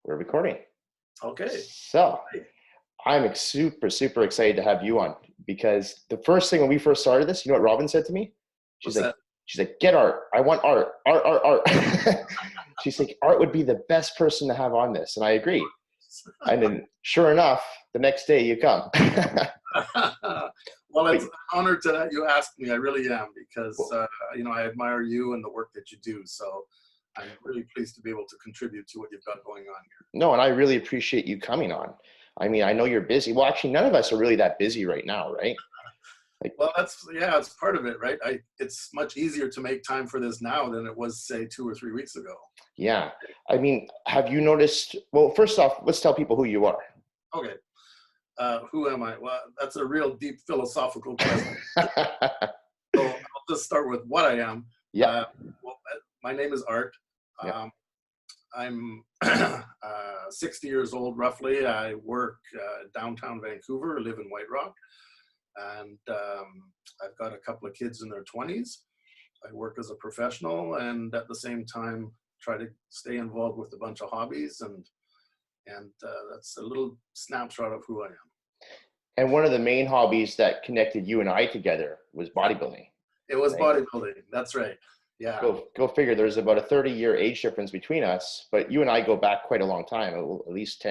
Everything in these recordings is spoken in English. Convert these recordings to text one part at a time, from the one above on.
We're recording. Okay. So I'm super, super excited to have you on because the first thing when we first started this, you know what Robin said to me? She's like, get Art. I want Art. Art. She's like, Art would be the best person to have on this. And I agree. And then sure enough, the next day you come. Well, it's an honor that you asked me. I really am because, I admire you and the work that you do. So I'm really pleased to be able to contribute to what you've got going on here. No, and I really appreciate you coming on. I mean, I know you're busy. Well, actually, none of us are really that busy right now, right? Well, it's part of it, right? It's much easier to make time for this now than it was, say, 2 or 3 weeks ago. Yeah. I mean, have you noticed, well, first off, let's tell people who you are. Okay. Who am I? Well, that's a real deep philosophical question. So I'll just start with what I am. Yeah. My name is Art. Yeah. I'm 60 years old, roughly. I work downtown Vancouver, live in White Rock. And I've got a couple of kids in their 20s. I work as a professional and at the same time try to stay involved with a bunch of hobbies. And that's a little snapshot of who I am. And one of the main hobbies that connected you and I together was bodybuilding. It was bodybuilding. That's right. Yeah. Go figure. There's about a 30-year age difference between us, but you and I go back quite a long time, at least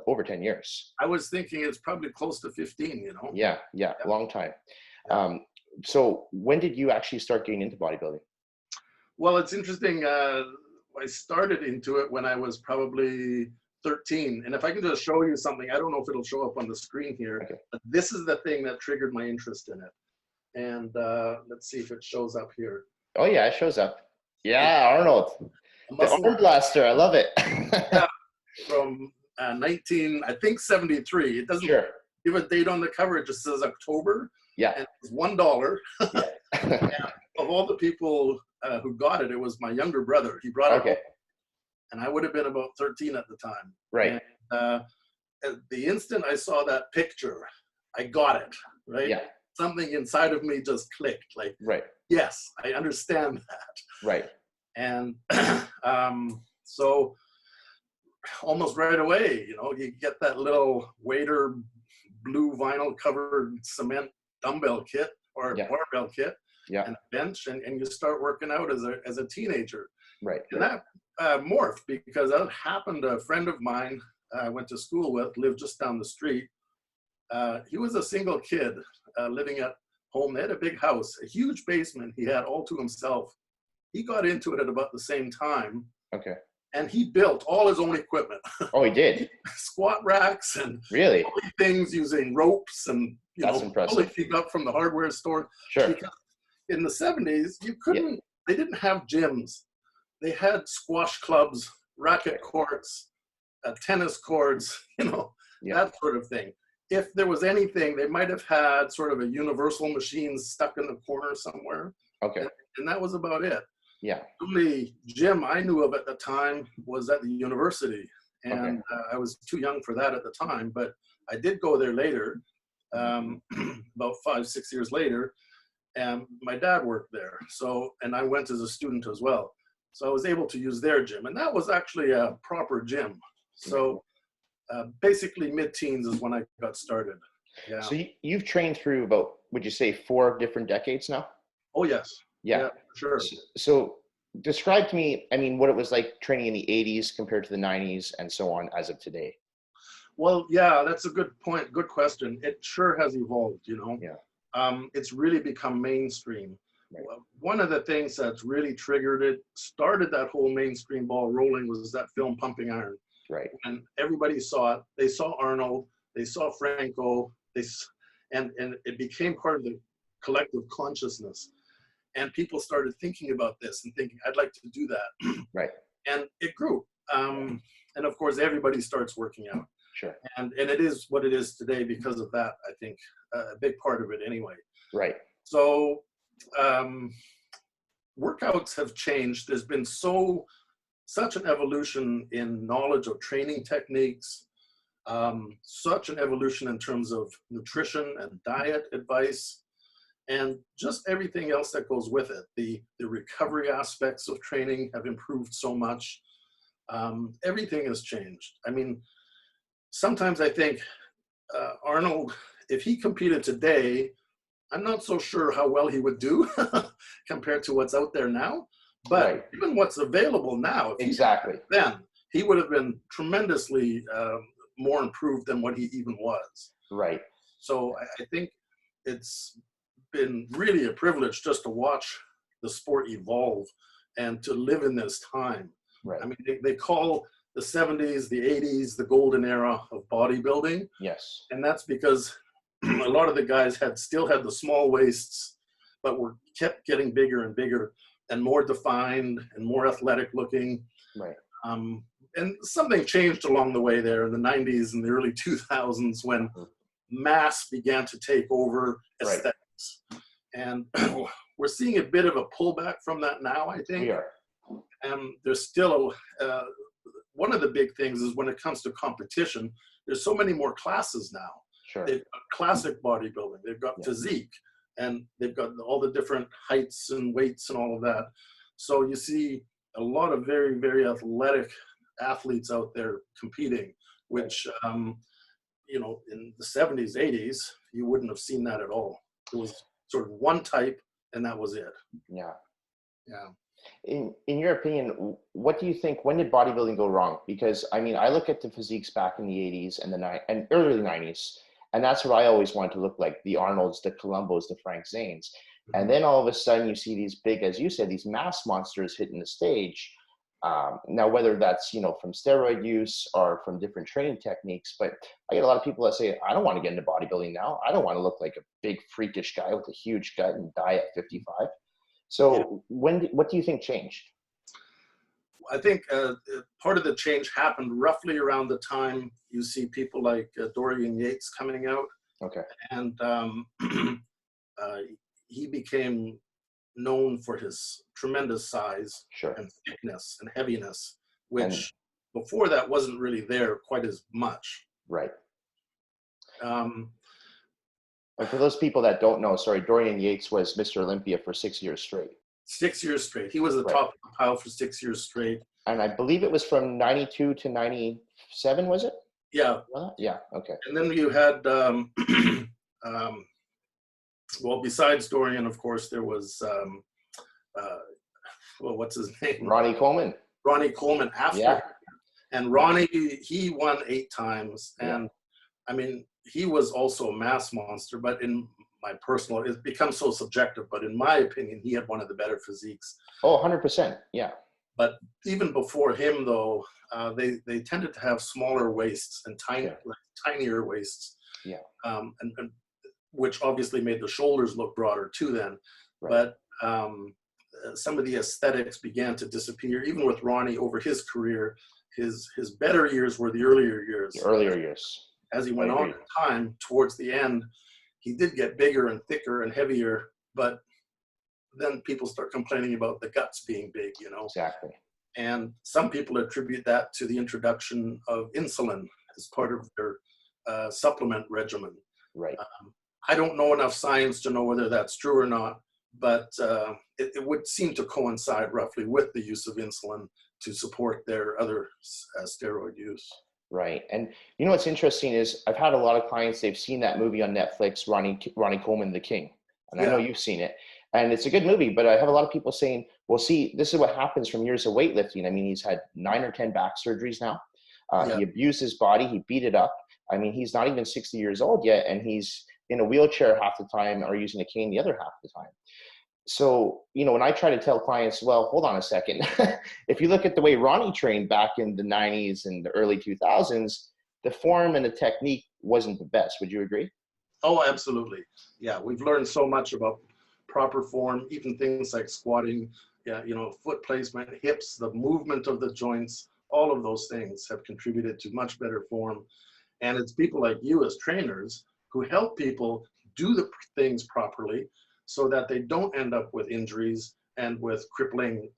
over 10 years. I was thinking it's probably close to 15, you know? Yeah. A long time. Yeah. So when did you actually start getting into bodybuilding? Well, it's interesting. I started into it when I was probably 13. And if I can just show you something, I don't know if it'll show up on the screen here, okay, but this is the thing that triggered my interest in it. And let's see if it shows up here. Oh yeah, it shows up. Yeah, Arnold. The Arm Blaster, I love it. Yeah, from 1973. It doesn't give a date on the cover. It just says October. Yeah. And it's $1. Yeah. And of all the people who got it, it was my younger brother. He brought it home, and I would have been about 13 at the time. Right. And, at the instant I saw that picture, I got it. Right. Yeah. Something inside of me just clicked. Like, yes, I understand that. Right. And so almost right away, you get that little Wader blue vinyl covered cement dumbbell kit or barbell kit and a bench, and you start working out as a teenager. Right. And that morphed because that happened. A friend of mine I went to school with lived just down the street. He was a single kid living at home. They had a big house, a huge basement he had all to himself. He got into it at about the same time. Okay. And he built all his own equipment. Oh, he did? Squat racks and really things using ropes and, that's impressive. He got from the hardware store. Sure. Because in the 70s, you couldn't, they didn't have gyms. They had squash clubs, racket courts, tennis courts, that sort of thing. If there was anything, they might have had sort of a universal machine stuck in the corner somewhere. Okay. And that was about it. Yeah. The only gym I knew of at the time was at the university. And I was too young for that at the time, but I did go there later, about 5-6 years later, and my dad worked there. So, and I went as a student as well. So I was able to use their gym, and that was actually a proper gym. So basically mid-teens is when I got started. Yeah. So you've trained through about, would you say 4 different decades now? Oh, yes. Yeah, sure. So describe to me, I mean, what it was like training in the 80s compared to the 90s and so on as of today. Well, yeah, that's a good point. Good question. It sure has evolved, Yeah. It's really become mainstream. Right. One of the things that's really started that whole mainstream ball rolling was that film Pumping Iron. Right. And everybody saw it. They saw Arnold. They saw Franco. And it became part of the collective consciousness. And people started thinking about this and thinking, I'd like to do that. Right. And it grew. And of course, everybody starts working out. Sure. And it is what it is today because of that, I think, a big part of it anyway. Right. So workouts have changed. There's been such an evolution in knowledge of training techniques, such an evolution in terms of nutrition and diet advice, and just everything else that goes with it. The recovery aspects of training have improved so much. Everything has changed. I mean, sometimes I think Arnold, if he competed today, I'm not so sure how well he would do compared to what's out there now. But even what's available now, if exactly, then he would have been tremendously more improved than what he even was. Right. So I think it's been really a privilege just to watch the sport evolve and to live in this time. Right. I mean, they call the 70s, the 80s, the golden era of bodybuilding. Yes. And that's because a lot of the guys still had the small waists, but were kept getting bigger and bigger and more defined and more athletic looking. Right. And something changed along the way there in the 90s and the early 2000s when mass began to take over aesthetics. Right. And we're seeing a bit of a pullback from that now, I think. We are. And there's still one of the big things is when it comes to competition, there's so many more classes now. Sure. They've got classic bodybuilding, they've got physique, and they've got all the different heights and weights and all of that. So you see a lot of very, very athletic athletes out there competing, which, you know, in the 70s, 80s, you wouldn't have seen that at all. It was sort of one type and that was it. Yeah. Yeah. In your opinion, what do you think, when did bodybuilding go wrong? Because I mean, I look at the physiques back in the 80s and early 90s, and that's what I always wanted to look like, the Arnolds, the Columbos, the Frank Zanes. Mm-hmm. And then all of a sudden you see these big, as you said, these mass monsters hitting the stage. Now, whether that's, you know, from steroid use or from different training techniques, but I get a lot of people that say, I don't want to get into bodybuilding now. I don't want to look like a big freakish guy with a huge gut and die at 55. So what do you think changed? I think part of the change happened roughly around the time you see people like Dorian Yates coming out. Okay. And he became known for his tremendous size and thickness and heaviness, which before that wasn't really there quite as much. Right. And for those people that don't know, sorry, Dorian Yates was Mr. Olympia for 6 years straight. 6 years straight. He was the top of the pile for 6 years straight. And I believe it was from 92 to 97, was it? Yeah. Yeah, okay. And then you had, well, besides Dorian, of course, there was, well, what's his name? Ronnie Coleman. Ronnie Coleman after. Yeah. And Ronnie, he won 8 times. And I mean, he was also a mass monster, but in my personal, it becomes so subjective, but in my opinion, he had one of the better physiques. Oh, 100%, yeah. But even before him, though, they tended to have smaller waists and tinier waists. Yeah. And which obviously made the shoulders look broader too then. Right. But some of the aesthetics began to disappear, even with Ronnie over his career. His better years were the earlier years. The earlier years. As he went on in time, towards the end, he did get bigger and thicker and heavier, but then people start complaining about the guts being big, you know. Exactly. And some people attribute that to the introduction of insulin as part of their supplement regimen. Right. I don't know enough science to know whether that's true or not, but it would seem to coincide roughly with the use of insulin to support their other steroid use. Right. And you know what's interesting is I've had a lot of clients, they've seen that movie on Netflix, Ronnie Coleman, The King. And I know you've seen it. And it's a good movie, but I have a lot of people saying, well, see, this is what happens from years of weightlifting. I mean, he's had 9 or 10 back surgeries now. He abused his body. He beat it up. I mean, he's not even 60 years old yet, and he's in a wheelchair half the time or using a cane the other half the time. So, you know, when I try to tell clients, well, hold on a second. If you look at the way Ronnie trained back in the 90s and the early 2000s, the form and the technique wasn't the best. Would you agree? Oh, absolutely. Yeah, we've learned so much about proper form, even things like squatting, you know, foot placement, hips, the movement of the joints, all of those things have contributed to much better form. And it's people like you as trainers who help people do the things properly so that they don't end up with injuries and with crippling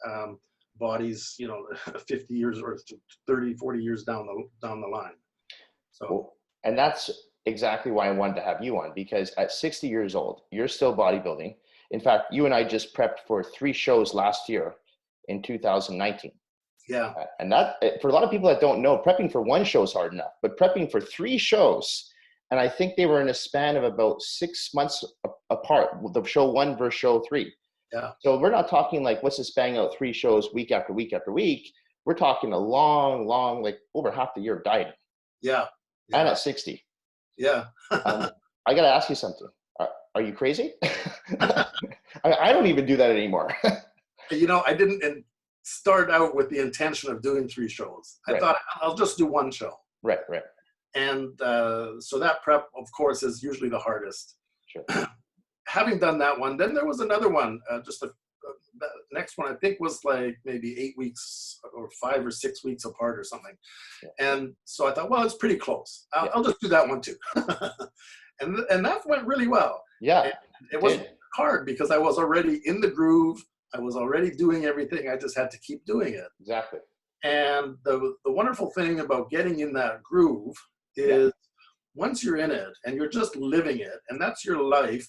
bodies, you know, 50 years or 30, 40 years down the line. So, and that's exactly why I wanted to have you on, because at 60 years old, you're still bodybuilding. In fact, you and I just prepped for 3 shows last year in 2019. Yeah. And that, for a lot of people that don't know, prepping for one show is hard enough, but prepping for 3 shows, and I think they were in a span of about 6 months apart, the show 1 versus show 3. Yeah. So we're not talking like, let's just bang out 3 shows week after week after week. We're talking a long, like over half the year of dieting. Yeah. And at 60. Yeah. I got to ask you something. Are you crazy? I don't even do that anymore. I didn't start out with the intention of doing 3 shows. I thought I'll just do 1 show. Right. And so that prep, of course, is usually the hardest. Sure. Having done that one, then there was another one, the next one I think was like maybe 8 weeks or 5 or 6 weeks apart or something. Yeah. And so I thought, well, it's pretty close. I'll just do that one too. and that went really well. Yeah. And it wasn't hard because I was already in the groove. I was already doing everything. I just had to keep doing it. Exactly. And the wonderful thing about getting in that groove is once you're in it and you're just living it, and that's your life,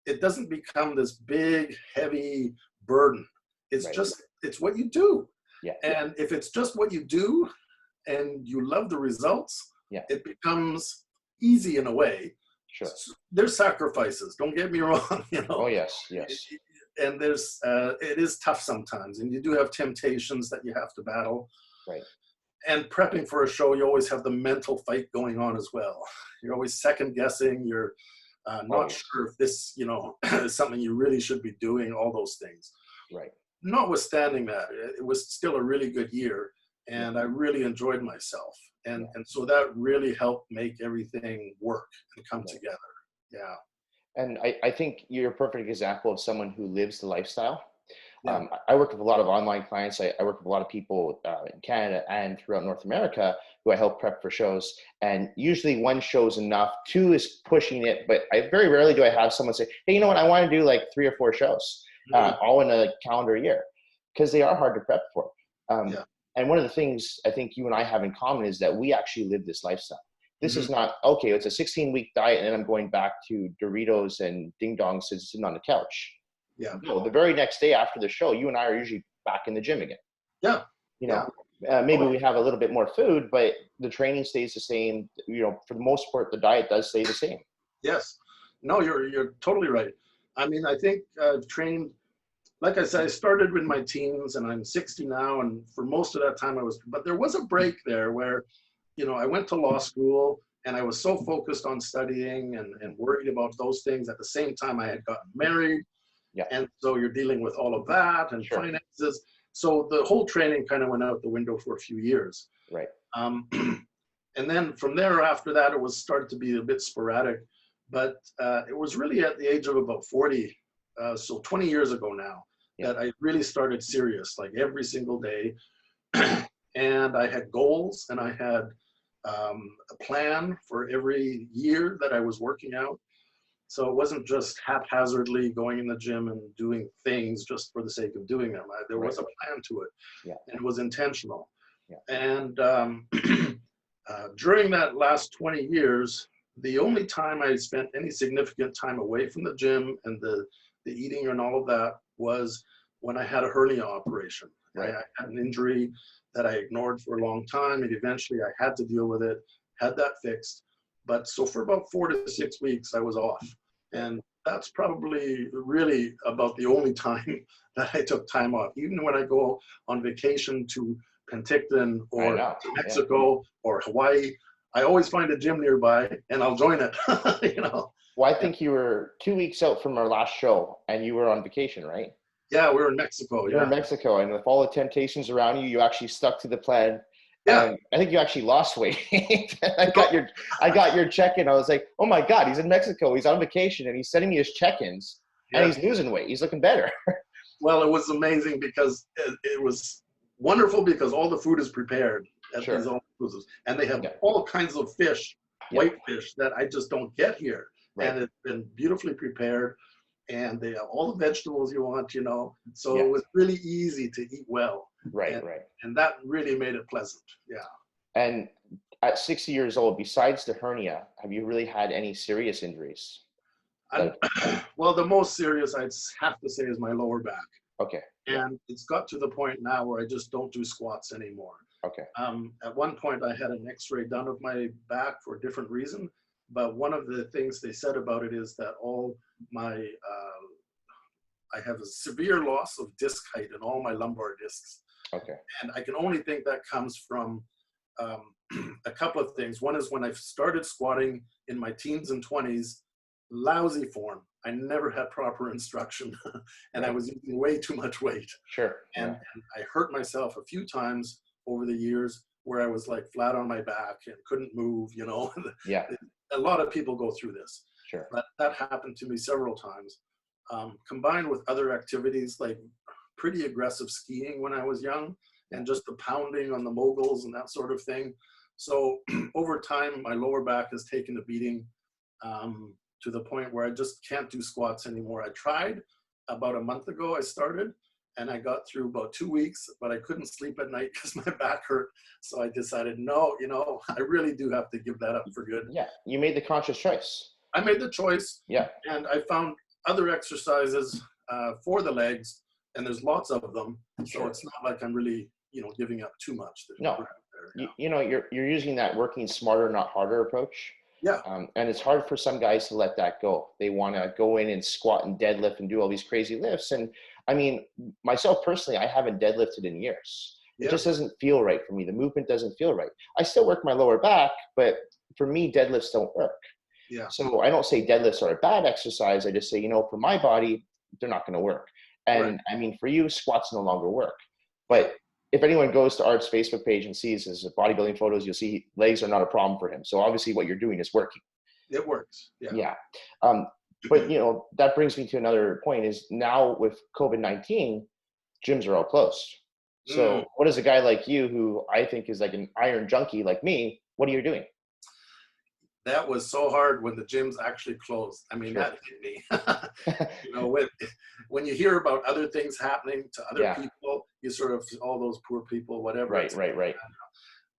it doesn't become this big, heavy burden. It's it's what you do. Yeah. And if it's just what you do and you love the results, it becomes easy in a way. Sure. There's sacrifices, don't get me wrong. Oh, yes. And it is tough sometimes, and you do have temptations that you have to battle. Right. And prepping for a show, you always have the mental fight going on as well. You're always second guessing. You're not sure if this, is something you really should be doing, all those things. Right. Notwithstanding that, it was still a really good year, and I really enjoyed myself. And so that really helped make everything work and come together. Yeah. And I think you're a perfect example of someone who lives the lifestyle. Yeah. I work with a lot of online clients. I work with a lot of people in Canada and throughout North America who I help prep for shows. And usually 1 show is enough. 2 is pushing it. But very rarely do I have someone say, hey, you know what? I want to do like 3 or 4 shows all in a calendar year, because they are hard to prep for. And one of the things I think you and I have in common is that we actually live this lifestyle. This is not, okay, it's a 16-week diet and then I'm going back to Doritos and Ding Dongs sitting on the couch. Yeah. No, the very next day after the show, you and I are usually back in the gym again. Yeah. Maybe we have a little bit more food, but the training stays the same. For the most part, the diet does stay the same. Yes. No, you're totally right. I mean, I think I've trained, like I said, I started with my teens and I'm 60 now. And for most of that time but there was a break there where, I went to law school and I was so focused on studying and worried about those things. At the same time, I had gotten married. Yeah. And so you're dealing with all of that and finances. So the whole training kind of went out the window for a few years. Right. And then from there, after that, it was started to be a bit sporadic. But it was really at the age of about 40, so 20 years ago now, that I really started serious, like every single day. And I had goals and I had a plan for every year that I was working out. So it wasn't just haphazardly going in the gym and doing things just for the sake of doing them. There was a plan to it, and it was intentional. And during that last 20 years, the only time I spent any significant time away from the gym and the eating and all of that was when I had a hernia operation. I had an injury that I ignored for a long time, and eventually I had to deal with it, had that fixed. But so for about 4 to 6 weeks, I was off. And that's probably really about the only time that I took time off. Even when I go on vacation to Penticton or Mexico or Hawaii, I always find a gym nearby and I'll join it, Well, I think you were 2 weeks out from our last show and you were on vacation, right? Yeah, we were in Mexico. You're in Mexico, and with all the temptations around you, you actually stuck to the plan. Yeah. I think you actually lost weight. I got your check-in. I was like, oh my God, he's in Mexico. He's on vacation and he's sending me his check-ins and he's losing weight. He's looking better. Well, it was amazing because it was wonderful because all the food is prepared at these all-inclusives. And they have all kinds of fish, white fish that I just don't get here. Right. And it's been beautifully prepared. And they have all the vegetables you want, So it was really easy to eat well. Right. And that really made it pleasant. Yeah. And at 60 years old, besides the hernia, have you really had any serious injuries? Well, the most serious I'd have to say is my lower back. Okay. And it's got to the point now where I just don't do squats anymore. Okay. At one point, I had an X-ray done of my back for a different reason, but one of the things they said about it is that all my I have a severe loss of disc height in all my lumbar discs. Okay. And I can only think that comes from a couple of things. One is when I started squatting in my teens and 20s, lousy form. I never had proper instruction and I was using way too much weight. Sure. And I hurt myself a few times over the years where I was like flat on my back and couldn't move, you know. Yeah. A lot of people go through this. Sure. But that happened to me several times. Combined with other activities like pretty aggressive skiing when I was young and just the pounding on the moguls and that sort of thing. So over time, my lower back has taken a beating to the point where I just can't do squats anymore. I tried about a month ago, I started, and I got through about 2 weeks, but I couldn't sleep at night because my back hurt. So I decided, no, you know, I really do have to give that up for good. Yeah, you made the conscious choice. I made the choice. Yeah. And I found other exercises for the legs, and there's lots of them. So it's not like I'm really, you know, giving up too much. No, you know, you're using that working smarter, not harder approach. Yeah. And it's hard for some guys to let that go. They want to go in and squat and deadlift and do all these crazy lifts. And I mean, myself personally, I haven't deadlifted in years. It just doesn't feel right for me. The movement doesn't feel right. I still work my lower back, but for me, deadlifts don't work. Yeah. So I don't say deadlifts are a bad exercise. I just say, you know, for my body, they're not going to work. And I mean, for you, squats no longer work. But if anyone goes to Art's Facebook page and sees his bodybuilding photos, you'll see legs are not a problem for him. So obviously what you're doing is working. It works. Yeah. Yeah. But, you know, that brings me to another point is now with COVID-19, gyms are all closed. So what is a guy like you who I think is like an iron junkie like me, what are you doing? That was so hard when the gyms actually closed. I mean, that hit me. You know, when you hear about other things happening to other people, you sort of, all those poor people, whatever. Right.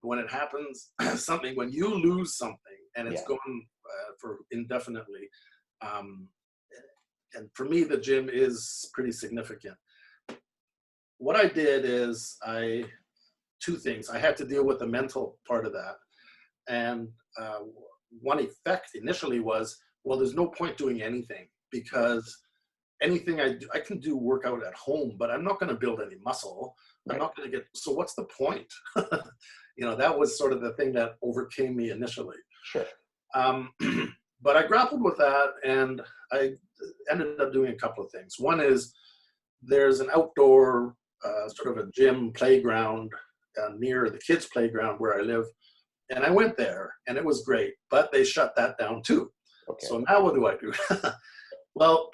When it happens, when you lose something and it's gone for indefinitely, and for me, the gym is pretty significant. What I did is two things. I had to deal with the mental part of that. And one effect initially was, well, there's no point doing anything because anything I do, I can do workout at home, but I'm not going to build any muscle. I'm not going to get, so what's the point? You know, that was sort of the thing that overcame me initially. Sure. But I grappled with that and I ended up doing a couple of things. One is there's an outdoor sort of a gym playground near the kids' playground where I live. And I went there and it was great, but they shut that down too. Okay. So now what do I do? Well,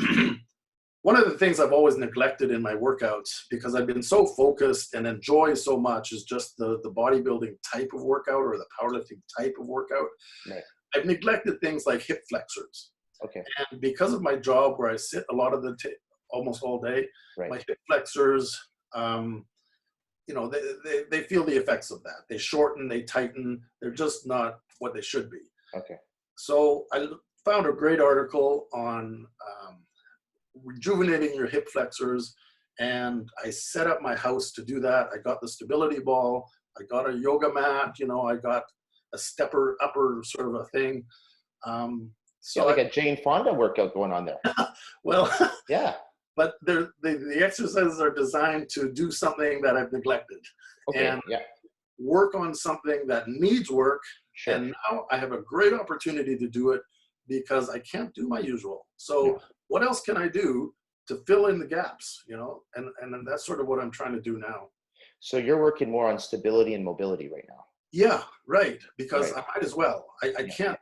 one of the things I've always neglected in my workouts, because I've been so focused and enjoy so much, is just the bodybuilding type of workout or the powerlifting type of workout. Right. I've neglected things like hip flexors. Okay. And because of my job where I sit a lot of the almost all day, my hip flexors, you know, they feel the effects of that. They shorten, they tighten. They're just not what they should be. Okay. So I found a great article on rejuvenating your hip flexors, and I set up my house to do that. I got the stability ball. I got a yoga mat. You know, I got a stepper upper sort of a thing. So like a Jane Fonda workout going on there. Well, yeah. But the exercises are designed to do something that I've neglected and work on something that needs work. Sure. And now I have a great opportunity to do it because I can't do my usual. So what else can I do to fill in the gaps, you know? And that's sort of what I'm trying to do now. So you're working more on stability and mobility right now. Yeah, right. Because I might as well. I can't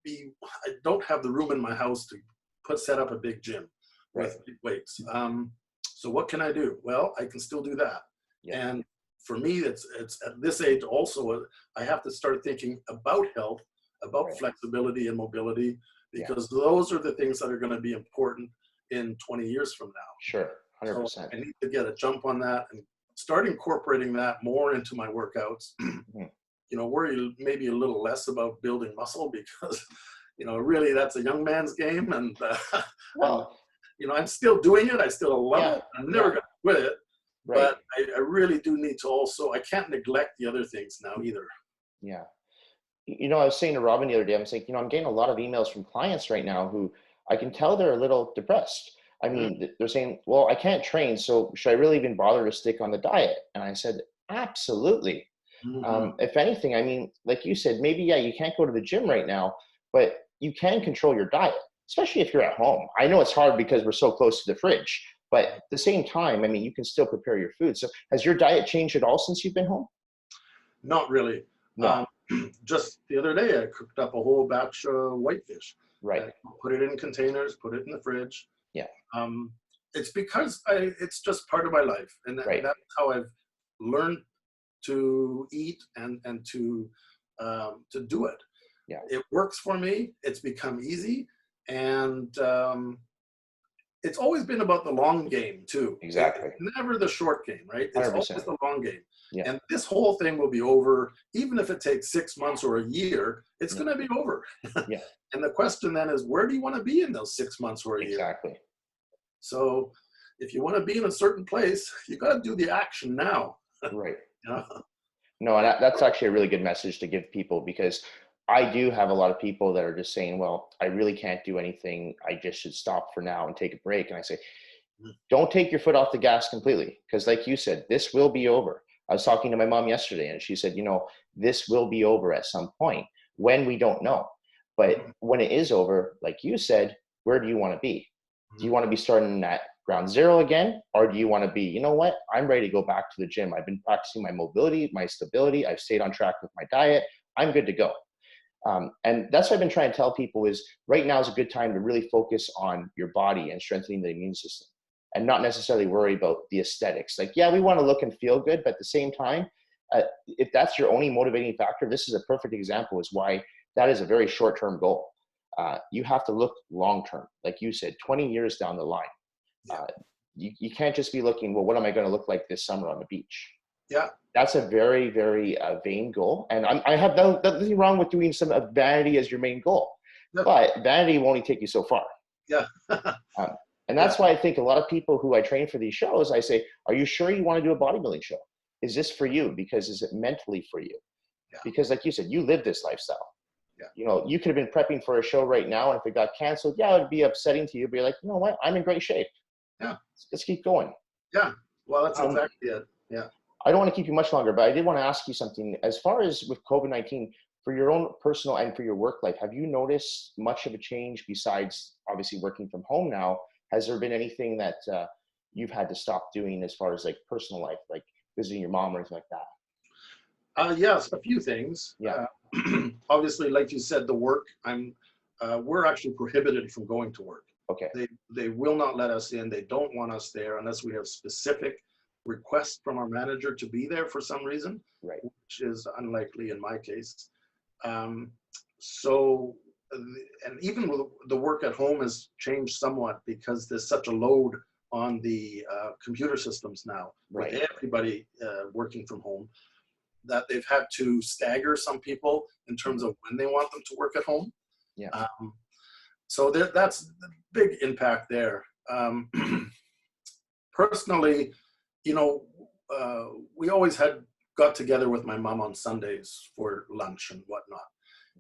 be, I don't have the room in my house to set up a big gym. With big weights. So what can I do? Well, I can still do that. Yeah. And for me, it's at this age also, I have to start thinking about health, about flexibility and mobility, because those are the things that are going to be important in 20 years from now. Sure, 100%. So I need to get a jump on that and start incorporating that more into my workouts. You know, worry maybe a little less about building muscle because, you know, really that's a young man's game. And, well, you know, I'm still doing it. I still love it. I'm never going to with it. Right. But I really do need to also, I can't neglect the other things now either. Yeah. I was saying to Robin the other day, I'm saying, I'm getting a lot of emails from clients right now who I can tell they're a little depressed. I mean, they're saying, well, I can't train, so should I really even bother to stick on the diet? And I said, absolutely. If anything, I mean, like you said, maybe, yeah, you can't go to the gym right now, but you can control your diet, especially if you're at home. I know it's hard because we're so close to the fridge, but at the same time, I mean, you can still prepare your food. So has your diet changed at all since you've been home? Not really. No. Just the other day, I cooked up a whole batch of whitefish. Right. Put it in containers, put it in the fridge. Yeah. It's because it's just part of my life. And that's how I've learned to eat and to do it. Yeah. It works for me. It's become easy. And it's always been about the long game too. Exactly. It's never the short game, right? It's 100%. always the long game. Yeah. And this whole thing will be over, even if it takes 6 months or a year, it's going to be over. Yeah. And the question then is, where do you want to be in those 6 months or a year? Exactly. So if you want to be in a certain place, you got to do the action now. Right. Yeah. No, and that's actually a really good message to give people, because I do have a lot of people that are just saying, well, I really can't do anything. I just should stop for now and take a break. And I say, don't take your foot off the gas completely. Because like you said, this will be over. I was talking to my mom yesterday and she said, this will be over at some point. When, we don't know. But when it is over, like you said, where do you want to be? Do you want to be starting at ground zero again? Or do you want to be, you know what? I'm ready to go back to the gym. I've been practicing my mobility, my stability. I've stayed on track with my diet. I'm good to go. And that's what I've been trying to tell people is right now is a good time to really focus on your body and strengthening the immune system and not necessarily worry about the aesthetics. Like, yeah, we want to look and feel good, but at the same time, if that's your only motivating factor, this is a perfect example is why that is a very short-term goal. You have to look long-term. Like you said, 20 years down the line. You can't just be looking, well, what am I going to look like this summer on the beach? Yeah. That's a very, very vain goal. And I have nothing wrong with doing some vanity as your main goal. No. But vanity will only take you so far. Yeah. And that's why I think a lot of people who I train for these shows, I say, are you sure you want to do a bodybuilding show? Is this for you? Because is it mentally for you? Yeah. Because like you said, you live this lifestyle. Yeah. You could have been prepping for a show right now. And if it got canceled, yeah, it would be upsetting to you. But you're like, you know what? I'm in great shape. Yeah. Let's keep going. Yeah. Well, that's exactly it. Yeah. I don't want to keep you much longer, but I did want to ask you something. As far as with COVID-19, for your own personal and for your work life, have you noticed much of a change besides obviously working from home now? Has there been anything that you've had to stop doing as far as like personal life, like visiting your mom or anything like that? Yes, a few things. Yeah. Obviously, like you said, the work, we're actually prohibited from going to work. Okay. They will not let us in. They don't want us there unless we have specific request from our manager to be there for some reason, right? Which is unlikely in my case. And even with the work at home has changed somewhat because there's such a load on the computer systems now, right? With everybody working from home, that they've had to stagger some people in terms of when they want them to work at home. Yeah. So that's the big impact there. Personally, we always got together with my mom on Sundays for lunch and whatnot.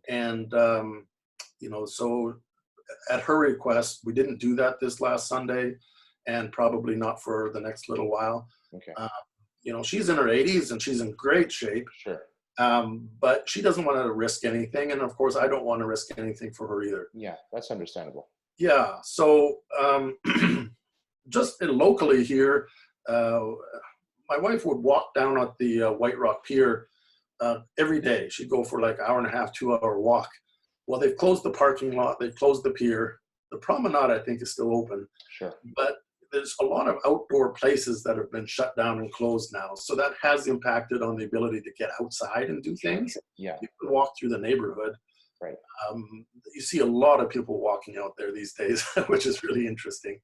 And, so at her request, we didn't do that this last Sunday and probably not for the next little while. Okay. She's in her 80s and she's in great shape. Sure. But she doesn't want to risk anything. And of course, I don't want to risk anything for her either. Yeah, that's understandable. Yeah. So just locally here, my wife would walk down at the White Rock Pier every day. She'd go for like an hour and a half, 2-hour walk. Well, they've closed the parking lot. They've closed the pier. The promenade, I think, is still open. Sure. But there's a lot of outdoor places that have been shut down and closed now. So that has impacted on the ability to get outside and do things. Yeah. You can walk through the neighborhood. Right. You see a lot of people walking out there these days, which is really interesting.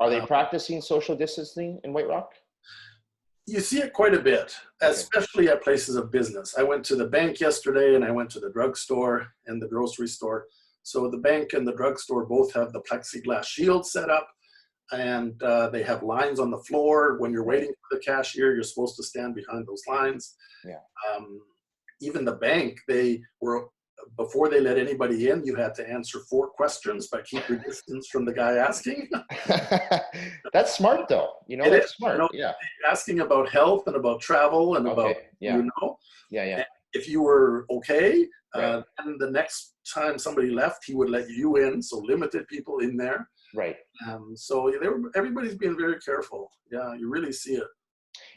Are they practicing social distancing in White Rock? You see it quite a bit, especially at places of business. I went to the bank yesterday and I went to the drugstore and the grocery store. So the bank and the drugstore both have the plexiglass shield set up. and they have lines on the floor. When you're waiting for the cashier, you're supposed to stand behind those lines. Yeah. Even the bank, before they let anybody in, you had to answer 4 questions, but keep your distance from the guy asking. That's smart though. That's smart. Yeah. Asking about health and about travel and about, Yeah. And if you were okay, Right. and the next time somebody left, he would let you in. So limited people in there. Right. So everybody's being very careful. Yeah. You really see it.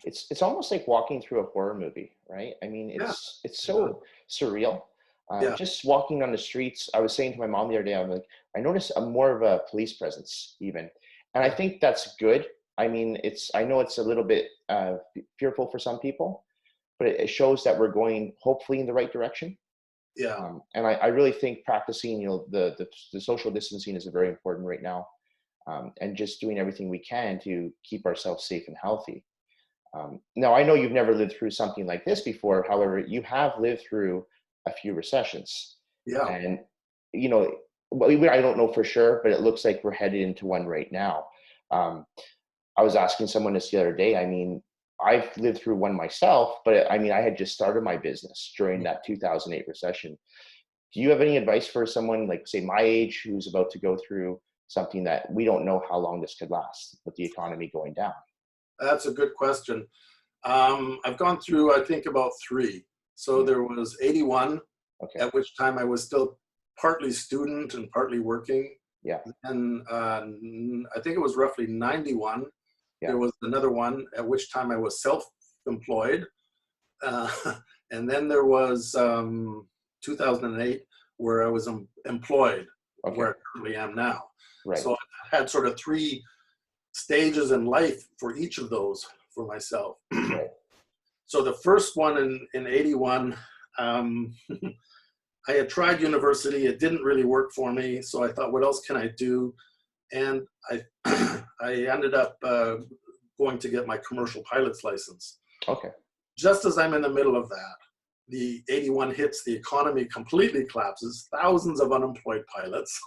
It's almost like walking through a horror movie, right? I mean, it's so surreal. Just walking on the streets, I was saying to my mom the other day, I'm like, I noticed more of a police presence even. And I think that's good. I mean, I know it's a little bit fearful for some people, but it shows that we're going hopefully in the right direction. Yeah. And I really think practicing, the social distancing is very important right now. And just doing everything we can to keep ourselves safe and healthy. Now, I know you've never lived through something like this before. However, you have lived through a few recessions. Yeah. And, I don't know for sure, but it looks like we're headed into one right now. I was asking someone this the other day. I mean, I've lived through one myself, but I mean, I had just started my business during that 2008 recession. Do you have any advice for someone like, say, my age who's about to go through something that we don't know how long this could last with the economy going down? That's a good question. I've gone through, I think, about 3. So there was 81, at which time I was still partly student and partly working. Yeah. And I think it was roughly 91. Yeah. There was another one at which time I was self-employed. And then there was 2008 where I was employed, where I currently am now. Right. So I had sort of 3 stages in life for each of those for myself. Right. So the first one in 81, I had tried university. It didn't really work for me. So I thought, what else can I do? And I ended up going to get my commercial pilot's license. Okay. Just as I'm in the middle of that, the 81 hits, the economy completely collapses, thousands of unemployed pilots.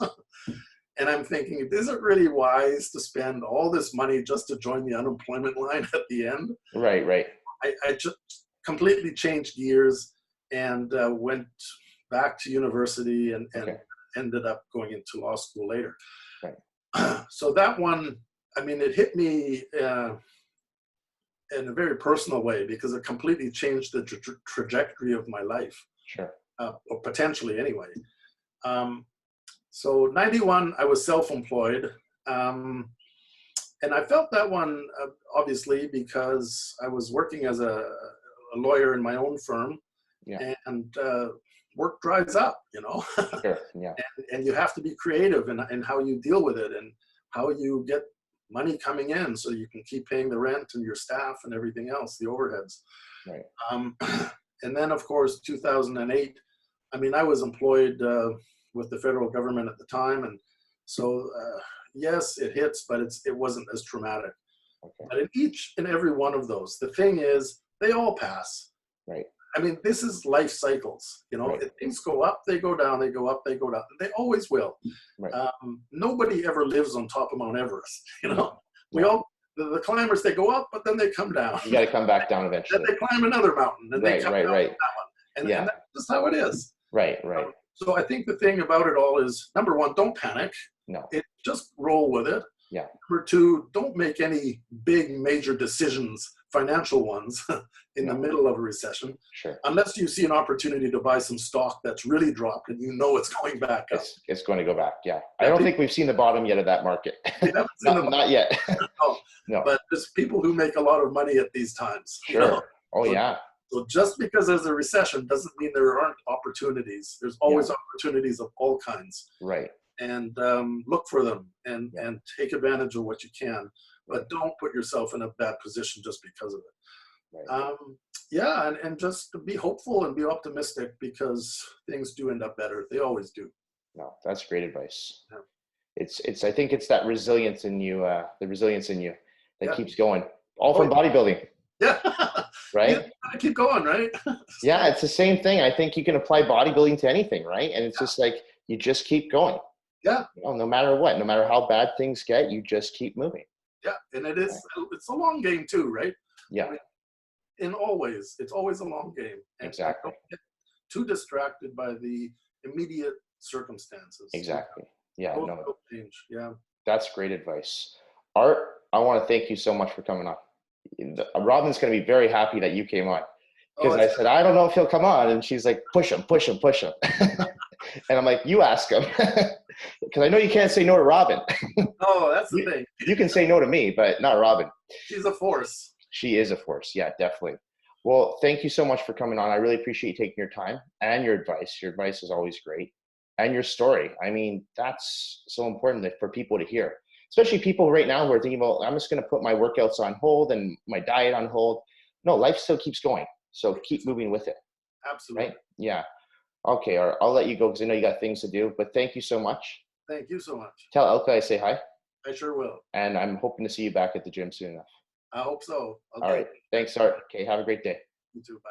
And I'm thinking, is it really wise to spend all this money just to join the unemployment line at the end? Right, right. I just completely changed gears and went back to university and ended up going into law school later. Right. So that one, I mean, it hit me in a very personal way because it completely changed the trajectory of my life. Sure. Or potentially anyway. So 91, I was self-employed. And I felt that one, obviously, because I was working as a lawyer in my own firm. Yeah. And work dries up, Sure. Yeah. And you have to be creative in how you deal with it and how you get money coming in so you can keep paying the rent and your staff and everything else, the overheads. Right. And then, of course, 2008, I mean, I was employed with the federal government at the time. And so, yes, it hits, but it wasn't as traumatic. Okay. But in each and every one of those, the thing is, they all pass. Right. I mean, this is life cycles. Right. If things go up, they go down, they go up, they go down. They always will. Right. Nobody ever lives on top of Mount Everest. We all, the climbers, they go up, but then they come down. You got to come back down eventually. Then they climb another mountain, and they come down that one. And that's just how it is. Right, right. So I think the thing about it all is, number one, don't panic. No. Just roll with it. Yeah. Number two, don't make any big major decisions, financial ones, in the middle of a recession. Sure. Unless you see an opportunity to buy some stock that's really dropped and it's going back up. It's going to go back, yeah. I don't think we've seen the bottom yet of that market. Not yet. No. But there's people who make a lot of money at these times. Sure. Oh, yeah. So just because there's a recession doesn't mean there aren't opportunities. There's always opportunities of all kinds. Right. And look for them and take advantage of what you can, but don't put yourself in a bad position just because of it. Right. And just be hopeful and be optimistic because things do end up better. They always do. No, that's great advice. Yeah. I think it's that resilience in you, that keeps going. All from bodybuilding. Yeah. Right? Yeah, keep going, right? Yeah, it's the same thing. I think you can apply bodybuilding to anything, right? And it's just like, you just keep going. Yeah. No matter what, no matter how bad things get, you just keep moving. Yeah, and it's a long game too, right? Yeah. I mean, in all ways, it's always a long game. And Exactly. don't get too distracted by the immediate circumstances. Exactly. Yeah. No, Change. Yeah. that's great advice. Art, I want to thank you so much for coming on. Robin's going to be very happy that you came on, because I said, I don't know if he'll come on. And she's like, push him, push him, push him. And I'm like, you ask him. Because I know you can't say no to Robin. Oh, that's the thing. You can say no to me, but not Robin. She's a force. She is a force. Yeah, definitely. Well, thank you so much for coming on. I really appreciate you taking your time and your advice. Your advice is always great. And your story. I mean, that's so important for people to hear. Especially people right now who are thinking, well, I'm just going to put my workouts on hold and my diet on hold. No, life still keeps going. So keep moving with it. Absolutely. Right? Yeah. Okay, I'll let you go because I know you got things to do. But thank you so much. Thank you so much. Tell Elka I say hi. I sure will. And I'm hoping to see you back at the gym soon enough. I hope so. Okay. All right. Thanks, Art. Okay, have a great day. You too. Bye.